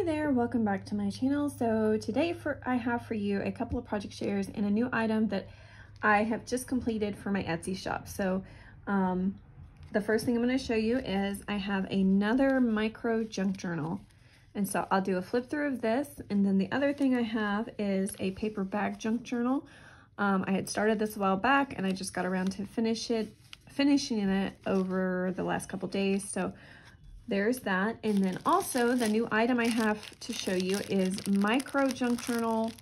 there, welcome back to my channel. So today I have for you a couple of project shares and a new item that I have just completed for my Etsy shop. So the first thing I'm going to show you is I have another micro junk journal. And so I'll do a flip through of this. And then the other thing I have is a paper bag junk journal. I had started this a while back and I just got around to finishing it over the last couple days. So there's that. And then also the new item I have to show you is micro junk journal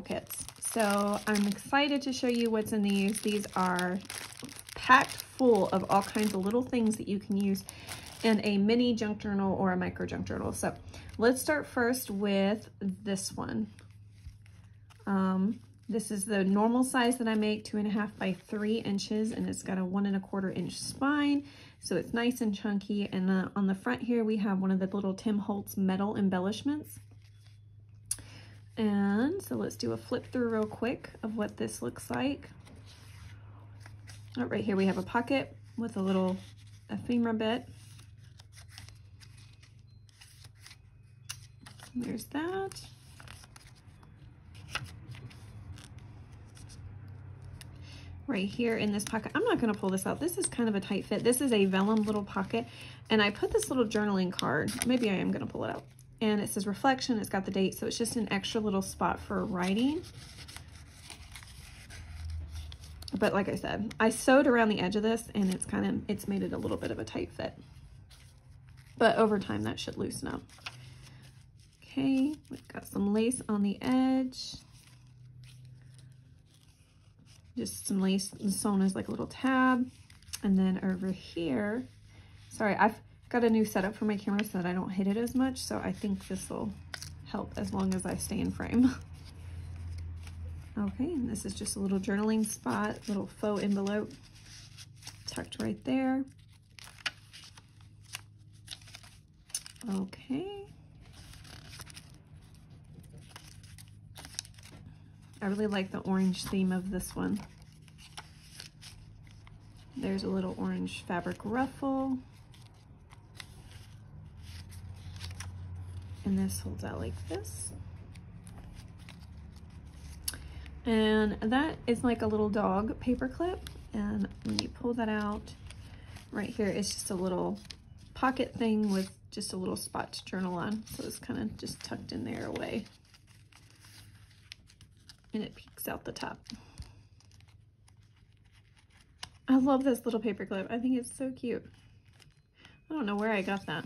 kits. So I'm excited to show you what's in these. These are packed full of all kinds of little things that you can use in a mini junk journal or a micro junk journal. So let's start first with this one. This is the normal size that I make, 2.5 by 3 inches, and it's got a 1 1/4 inch spine. So it's nice and chunky. And on the front here, we have one of the little Tim Holtz metal embellishments. And so let's do a flip through real quick of what this looks like. Right here we have a pocket with a little ephemera bit. There's that. Right here in this pocket, I'm not going to pull this out. This is kind of a tight fit. This is a vellum little pocket, and I put this little journaling card. Maybe I am going to pull it out. And it says reflection. It's got the date, so it's just an extra little spot for writing. But like I said, I sewed around the edge of this, and it's made it a little bit of a tight fit. But over time, that should loosen up. Okay, we've got some lace on the edge. Just some lace sewn as like a little tab. And then over here, sorry, I've got a new setup for my camera so that I don't hit it as much. So I think this will help as long as I stay in frame. Okay, and this is just a little journaling spot, little faux envelope tucked right there. Okay. I really like the orange theme of this one. There's a little orange fabric ruffle. And this holds out like this. And that is like a little dog paper clip. And when you pull that out, right here, it's just a little pocket thing with just a little spot to journal on. So it's kind of just tucked in there away. And it peeks out the top. I love this little paper clip. I think it's so cute. I don't know where I got that.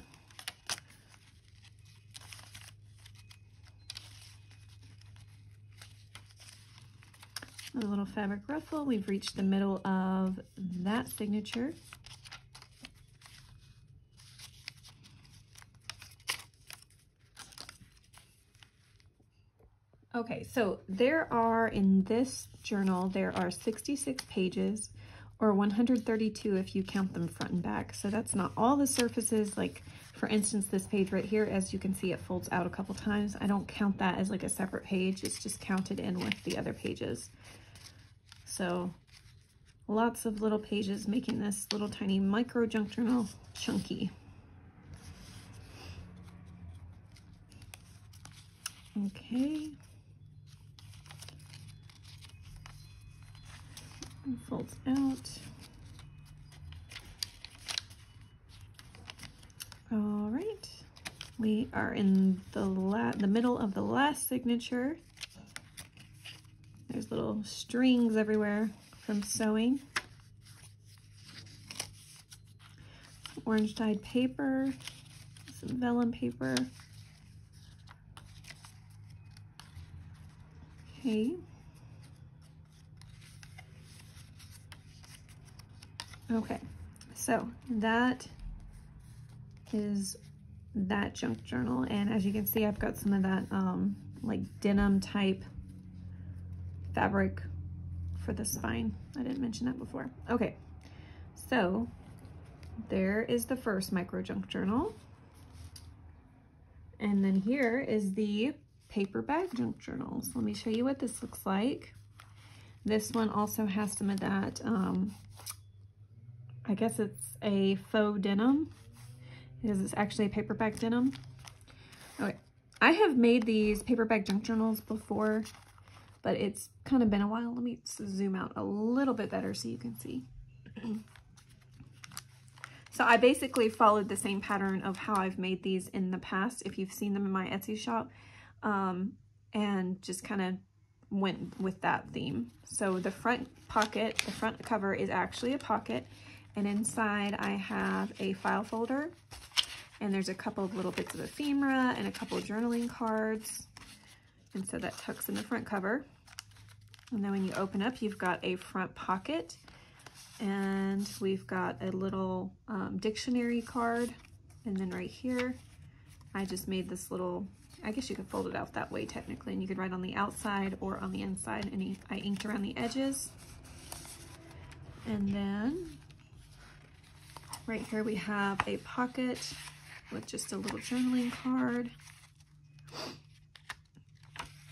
A little fabric ruffle. We've reached the middle of that signature. Okay, so there are, in this journal, there are 66 pages, or 132 if you count them front and back. So that's not all the surfaces. Like, for instance, this page right here, as you can see, it folds out a couple times. I don't count that as like a separate page. It's just counted in with the other pages. So lots of little pages making this little tiny micro junk journal chunky. Okay. Folds out. All right, we are in the middle of the last signature. There's little strings everywhere from sewing. Orange dyed paper, some vellum paper. Okay. Okay, so that is that junk journal, and as you can see, I've got some of that like denim type fabric for the spine. I didn't mention that before. Okay, so there is the first micro junk journal, and then here is the paper bag junk journal. So let me show you what this looks like. This one also has some of that I guess it's a faux denim. It's actually a paperback denim. I have made these paper bag junk journals before, but it's kind of been a while. Let me zoom out a little bit better so you can see. So I basically followed the same pattern of how I've made these in the past, if you've seen them in my Etsy shop, and just kind of went with that theme. So the front pocket, the front cover is actually a pocket, and inside I have a file folder, and there's a couple of little bits of ephemera and a couple of journaling cards, and so that tucks in the front cover. And then when you open up, you've got a front pocket, and we've got a little dictionary card. And then right here, I just made this little, I guess you could fold it out that way technically, and you could write on the outside or on the inside, and I inked around the edges. And then right here we have a pocket with just a little journaling card.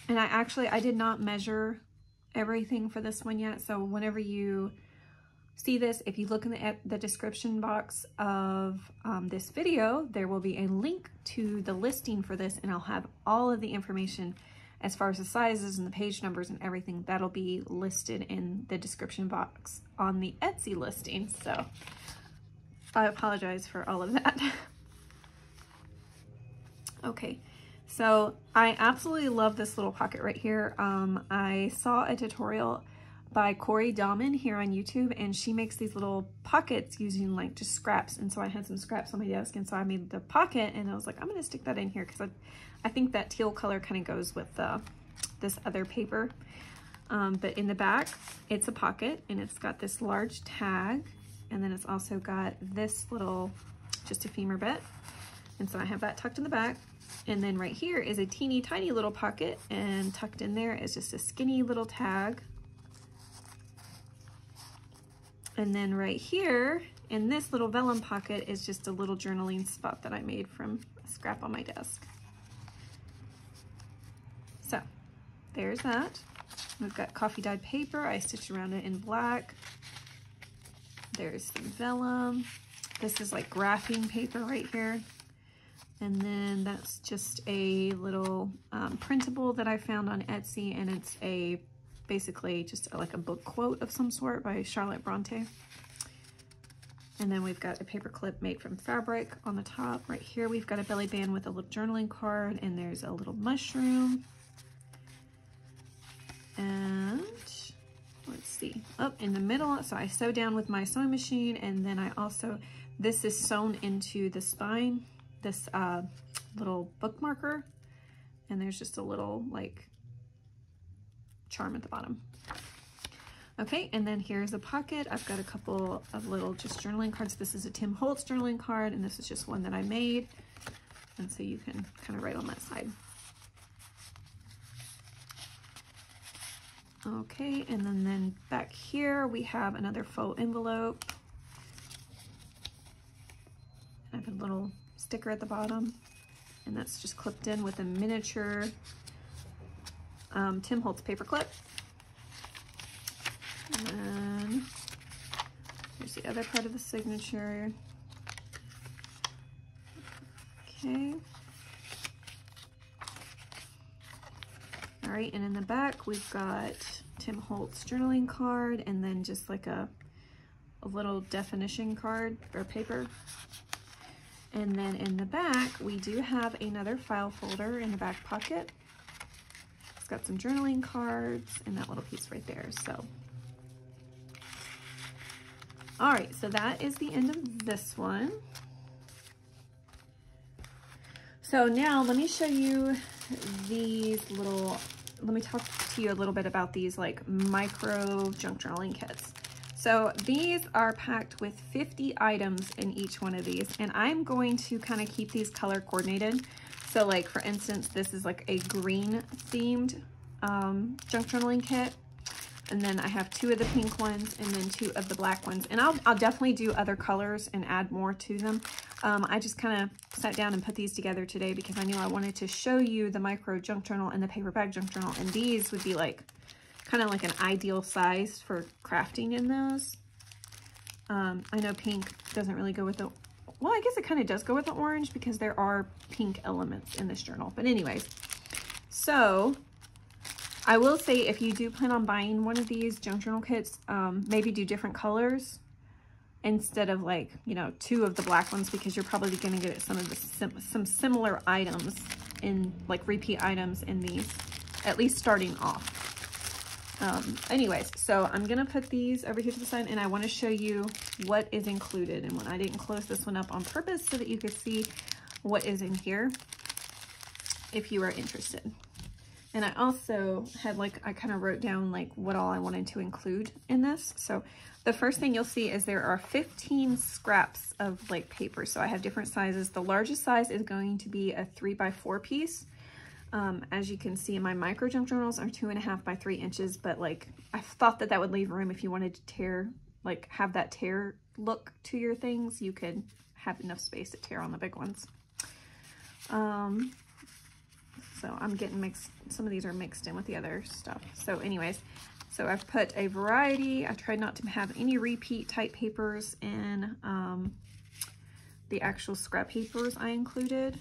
And I did not measure everything for this one yet, so whenever you see this, if you look in the description box of this video, there will be a link to the listing for this, and I'll have all of the information as far as the sizes and the page numbers and everything. That'll be listed in the description box on the Etsy listing, so I apologize for all of that. Okay, so I absolutely love this little pocket right here. I saw a tutorial by Corey Dahman here on YouTube, and she makes these little pockets using like just scraps, and so I had some scraps on my desk, and so I made the pocket, and I was like, I'm gonna stick that in here because I think that teal color kind of goes with this other paper. But in the back, it's a pocket, and it's got this large tag, and then it's also got this little just ephemera bit, and so I have that tucked in the back. And then right here is a teeny tiny little pocket, and tucked in there is just a skinny little tag. And then right here in this little vellum pocket is just a little journaling spot that I made from a scrap on my desk. So there's that. We've got coffee dyed paper. I stitched around it in black. There's some vellum. This is like graphing paper right here. And then that's just a little printable that I found on Etsy, and it's basically just like a book quote of some sort by Charlotte Bronte. And then we've got a paper clip made from fabric on the top. Right here we've got a belly band with a little journaling card, and there's a little mushroom. And let's see, up in the middle, so I sew down with my sewing machine, and then this is sewn into the spine, this little bookmarker, and there's just a little like charm at the bottom. Okay, and then here's a pocket. I've got a couple of little just journaling cards. This is a Tim Holtz journaling card, and this is just one that I made, and so you can kind of write on that side. Okay, and then back here we have another faux envelope. I have a little sticker at the bottom, and that's just clipped in with a miniature Tim Holtz paper clip. And then here's the other part of the signature. Okay. All right, and in the back we've got Tim Holtz journaling card, and then just like a little definition card or paper. And then in the back we do have another file folder in the back pocket. It's got some journaling cards and that little piece right there. So all right, so that is the end of this one. So now let me show you these little, let me talk to you a little bit about these like micro junk journaling kits. So these are packed with 50 items in each one of these, and I'm going to kind of keep these color coordinated. So like for instance, this is like a green themed junk journaling kit. And then I have 2 of the pink ones and then 2 of the black ones. And I'll definitely do other colors and add more to them. I just kind of sat down and put these together today because I knew I wanted to show you the micro junk journal and the paper bag junk journal. And these would be like, kind of like an ideal size for crafting in those. I know pink doesn't really go with the well, I guess it kind of does go with the orange because there are pink elements in this journal. But anyways, so I will say if you do plan on buying one of these junk journal kits, maybe do different colors instead of like, you know, 2 of the black ones, because you're probably going to get some of the some similar items in like repeat items in these, at least starting off. Anyways, so I'm gonna put these over here to the side, and I want to show you what is included. And when I didn't close this one up on purpose so that you could see what is in here if you are interested. And I also had like, I kind of wrote down like what all I wanted to include in this. So the first thing you'll see is there are 15 scraps of like paper. So I have different sizes. The largest size is going to be a 3x4 piece. As you can see in my micro junk journals are 2.5 by 3 inches, but like I thought that that would leave room if you wanted to tear, like have that tear look to your things. You could have enough space to tear on the big ones. So I'm getting mixed, some of these are mixed in with the other stuff. So anyways, so I've put a variety. I tried not to have any repeat type papers in the actual scrap papers I included.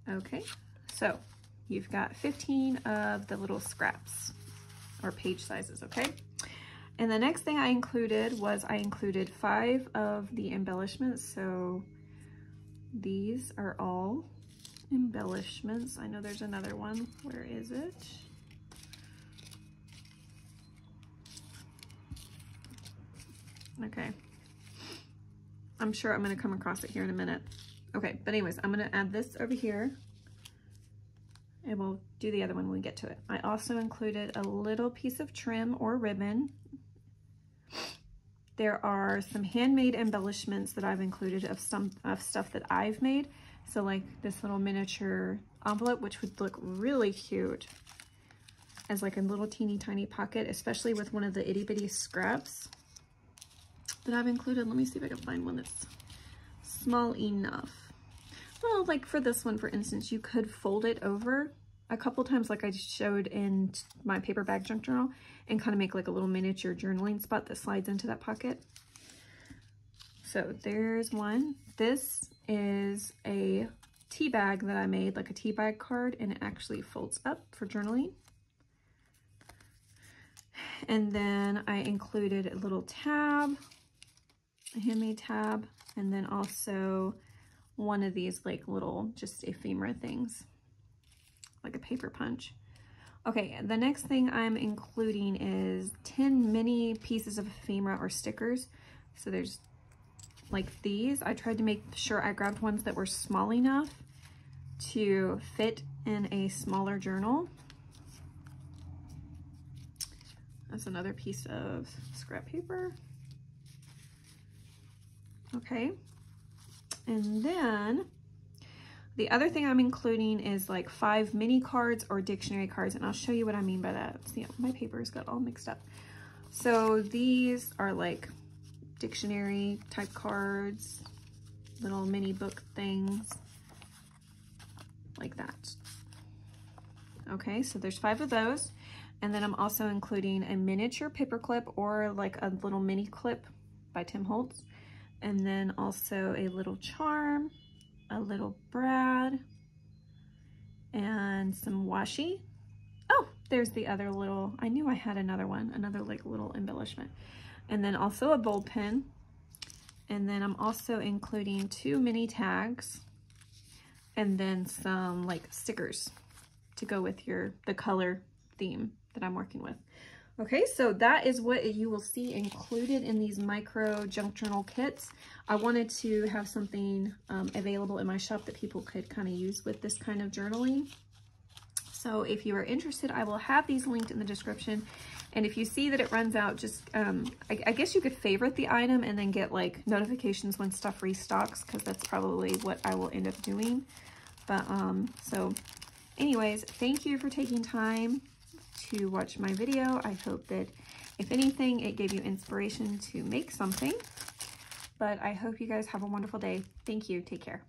Okay. So you've got 15 of the little scraps or page sizes, okay? And the next thing I included was I included 5 of the embellishments. So these are all embellishments. I know there's another one. Where is it? Okay. I'm sure I'm going to come across it here in a minute. Okay, but anyways, I'm going to add this over here. And we'll do the other one when we get to it. I also included a little piece of trim or ribbon. There are some handmade embellishments that I've included of some stuff that I've made. So like this little miniature envelope, which would look really cute as like a little teeny tiny pocket, especially with one of the itty bitty scraps that I've included. Let me see if I can find one that's small enough. Well, like for this one, for instance, you could fold it over a couple times like I just showed in my paper bag junk journal and kind of make like a little miniature journaling spot that slides into that pocket. So there's one. This is a tea bag that I made, like a tea bag card, and it actually folds up for journaling. And then I included a little tab, a handmade tab, and then also one of these like little just ephemera things, like a paper punch. Okay, the next thing I'm including is 10 mini pieces of ephemera or stickers. So there's like these. I tried to make sure I grabbed ones that were small enough to fit in a smaller journal. That's another piece of scrap paper. Okay. And then the other thing I'm including is like 5 mini cards or dictionary cards, and I'll show you what I mean by that. See, my papers got all mixed up. So these are like dictionary type cards, little mini book things like that. Okay, so there's 5 of those. And then I'm also including a miniature paper clip or like a little mini clip by Tim Holtz. And then also a little charm, a little brad, and some washi. Oh, there's the other little, I knew I had another one, another like little embellishment. And then also a bold pen. And then I'm also including 2 mini tags and then some like stickers to go with the color theme that I'm working with. Okay, so that is what you will see included in these micro junk journal kits. I wanted to have something available in my shop that people could kind of use with this kind of journaling. So if you are interested, I will have these linked in the description. And if you see that it runs out, just, I guess you could favorite the item and then get like notifications when stuff restocks, because that's probably what I will end up doing. But, so anyways, thank you for taking time to watch my video. I hope that if anything, it gave you inspiration to make something. But I hope you guys have a wonderful day. Thank you. Take care.